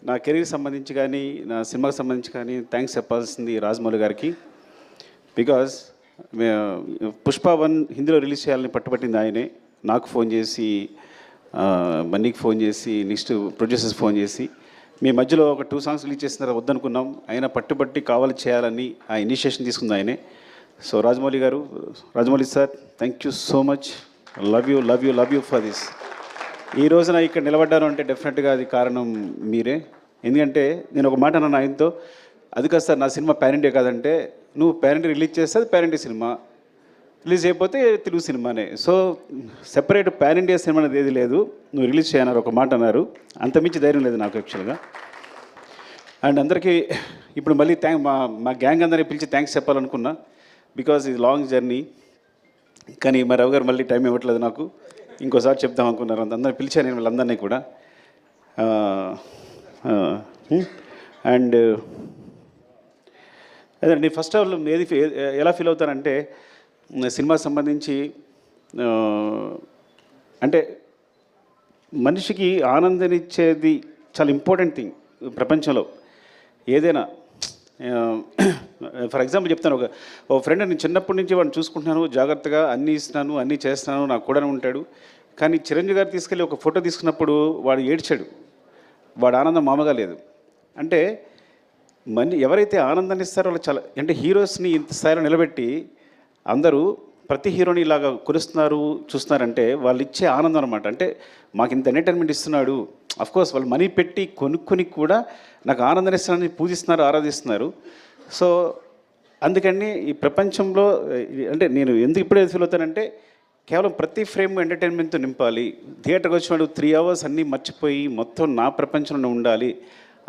నా కెరీర్ సంబంధించి కానీ నా సినిమాకి సంబంధించి కానీ థ్యాంక్స్ చెప్పాల్సింది రాజమౌళి గారికి. బికాజ్ పుష్ప 1 హిందీలో రిలీజ్ చేయాలని పట్టుబట్టింది ఆయనే. నాకు ఫోన్ చేసి, మన్నీకి ఫోన్ చేసి, నెక్స్ట్ ప్రొడ్యూసర్స్ ఫోన్ చేసి, మీ మధ్యలో ఒక 2 సాంగ్స్ రిలీజ్ చేసిన తర్వాత వద్దనుకున్నాం, ఆయన పట్టుబట్టి కావాలి చేయాలని ఆ ఇనిషియేషన్ తీసుకుంది ఆయనే. So Rajamouli sir, thank you so much. Love you for this. ఈ రోజున ఇక్కడ నిలబడ్డాను అంటే డెఫినెట్గా అది కారణం మీరే. ఎందుకంటే నేను ఒక మాట అన్నాను ఆయనతో, అది కాదు సార్ నా సినిమా పాన్ ఇండియా కాదంటే, నువ్వు పాన్ ఇండియా రిలీజ్ చేస్తే అది పాన్ ఇండియా సినిమా, రిలీజ్ అయిపోతే తెలుగు సినిమానే. So separate pan India cinema అనేది ఏది లేదు, నువ్వు రిలీజ్ చేయన్నారు ఒక మాట అన్నారు. అంతమించి ధైర్యం లేదు నాకు యాక్చువల్గా. అండ్ అందరికీ ఇప్పుడు మళ్ళీ మా గ్యాంగ్ అందరినీ పిలిచి థ్యాంక్స్ చెప్పాలనుకున్నా, బికాజ్ ఇది లాంగ్ జర్నీ. కానీ మా రావు గారు మళ్ళీ టైం ఇవ్వట్లేదు నాకు, ఇంకోసారి చెప్దాం అనుకున్నారు. అందరినీ పిలిచాను నేను వాళ్ళందరినీ కూడా. అండ్ అదే నేను ఫస్ట్ ఆఫ్ ఆల్ ఎలా ఫీల్ అవుతానంటే, సినిమాకి సంబంధించి అంటే మనిషికి ఆనందాన్నిచ్చేది చాలా ఇంపార్టెంట్ థింగ్ ప్రపంచంలో ఏదైనా. ఫర్ ఎగ్జాంపుల్ చెప్తాను, ఒక ఫ్రెండ్ నేను చిన్నప్పటి నుంచి వాడిని చూసుకుంటున్నాను, జాగ్రత్తగా అన్నీ ఇస్తున్నాను, అన్నీ చేస్తున్నాను, నాకు కూడా ఉంటాడు. కానీ చిరంజీవి గారు తీసుకెళ్ళి ఒక ఫోటో తీసుకున్నప్పుడు వాడు ఏడ్చాడు, వాడు ఆనందం మామూలుగా లేదు. అంటే ఎవరైతే ఆనందాన్ని ఇస్తారో వాళ్ళు చాలా, అంటే హీరోస్ని ఇంత స్థాయిలో నిలబెట్టి అందరూ ప్రతి హీరోని ఇలాగా కొలుస్తున్నారు చూస్తున్నారంటే వాళ్ళు ఇచ్చే ఆనందం అనమాట. అంటే మాకు ఇంత ఎంటర్టైన్మెంట్ ఇస్తున్నాడు, అఫ్కోర్స్ వాళ్ళు మనీ పెట్టి కొనుక్కొని కూడా నాకు ఆనందాన్ని ఇస్తున్నారని పూజిస్తున్నారు, ఆరాధిస్తున్నారు. సో అందుకని ఈ ప్రపంచంలో అంటే నేను ఎందుకు ఇప్పుడే ఫీల్ అవుతానంటే, కేవలం ప్రతి ఫ్రేమ్ ఎంటర్టైన్మెంట్తో నింపాలి, థియేటర్కి వచ్చినాడు 3 hours అన్నీ మర్చిపోయి మొత్తం నా ప్రపంచంలో ఉండాలి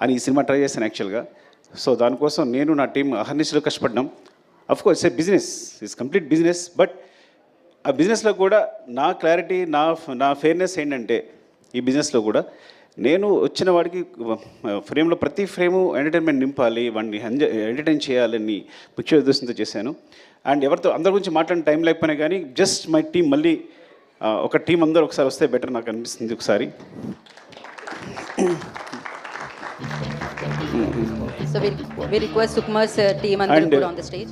అని ఈ సినిమా ట్రై చేశాను యాక్చువల్గా. సో దానికోసం నేను నా టీం అహర్నిశలు కష్టపడ్డాం. Of course A business, it's complete business. But ఆ బిజినెస్లో కూడా నా క్లారిటీ, నా ఫెయిర్నెస్ ఏంటంటే, ఈ బిజినెస్లో కూడా నేను వచ్చిన వాడికి ఫ్రేమ్లో ప్రతి ఫ్రేము ఎంటర్టైన్మెంట్ నింపాలి, వాడిని ఎంటర్టైన్ చేయాలని ముఖ్య ఉద్దేశంతో చేశాను. అండ్ ఎవరితో అందరి గురించి మాట్లాడిన టైం లేకపోయినా కానీ జస్ట్ మై టీం మళ్ళీ ఒక టీం అందరూ ఒకసారి వస్తే బెటర్ నాకు అనిపిస్తుంది ఒకసారి. So we request Sukumar's team and put on the stage.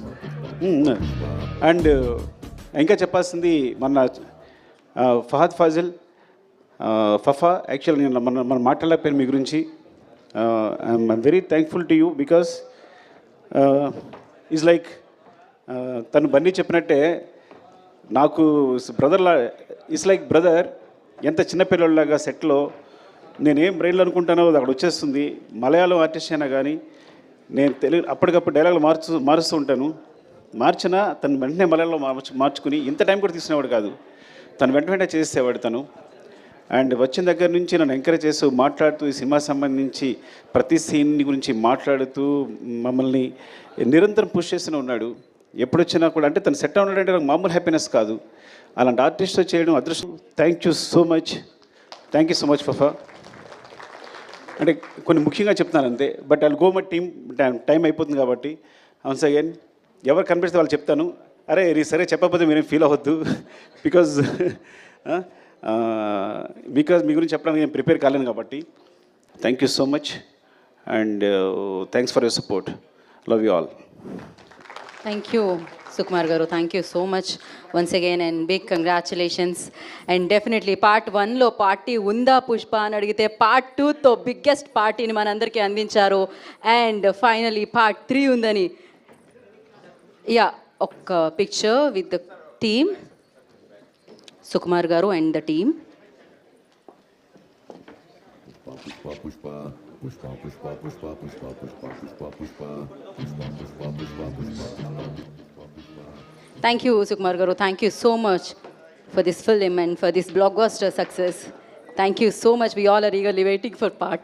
And ఇంకా చెప్పాల్సింది మన ఫహద్ ఫాజిల్, ఫఫా. యాక్చువల్ నేను మనం మాట్లాడలేకపోయాను మీ గురించి. I'm very thankful to you because is like తను బన్నీ చెప్పినట్టే నాకు బ్రదర్లా, ఇట్స్ లైక్ బ్రదర్. ఎంత చిన్నపిల్లలాగా సెట్లో నేనేం బ్రెయిన్లో అనుకుంటానో అది అక్కడ వచ్చేస్తుంది. మలయాళం ఆర్టిస్ట్ అయినా కానీ నేను తెలుగు అప్పటికప్పుడు డైలాగులు మారుస్తూ ఉంటాను. మార్చినా తను వెంటనే మలయాళంలో మార్చుకుని ఇంత టైం కూడా తీసుకునేవాడు కాదు, తను వెంటనే చేసేవాడు తను. అండ్ వచ్చిన దగ్గర నుంచి నన్ను ఎంకరేజ్ చేస్తూ మాట్లాడుతూ ఈ సినిమా సంబంధించి ప్రతి సీన్ గురించి మాట్లాడుతూ మమ్మల్ని నిరంతరం పుష్ చేస్తూనే ఉన్నాడు. ఎప్పుడొచ్చినా కూడా అంటే తను సెట్ ఉన్నాడంటే నాకు మామూలు హ్యాపీనెస్ కాదు. అలాంటి ఆర్టిస్ట్తో చేయడం అదృష్టం. Thank you so much Fafa. అంటే కొన్ని ముఖ్యంగా చెప్తున్నాను అంతే, but I'll go my team. Time అయిపోతుంది కాబట్టి వన్స్ అగైన్ ఎవరు కనిపిస్తే వాళ్ళు చెప్తాను. అరే సరే చెప్పకపోతే మీరేం ఫీల్ అవ్వద్దు, బికాజ్ మీ గురించి చెప్పడానికి నేను ప్రిపేర్ కాలేను కాబట్టి. Thank you so much and thanks for your support. Love you all. Thank you, Sukumar Garu. Thank you so much once again and big congratulations. And definitely part 1లో party ఉందా పుష్ప అని అడిగితే part 2తో biggest పార్టీని మనందరికీ అందించారు. And finally part 3 ఉందని. Yeah, ఒక picture with the team, Sukumar Garu and the team. Thank you, Sukumar Garu. Thank you so much for this film and for this blockbuster success. Thank you so much. We all are eagerly waiting for part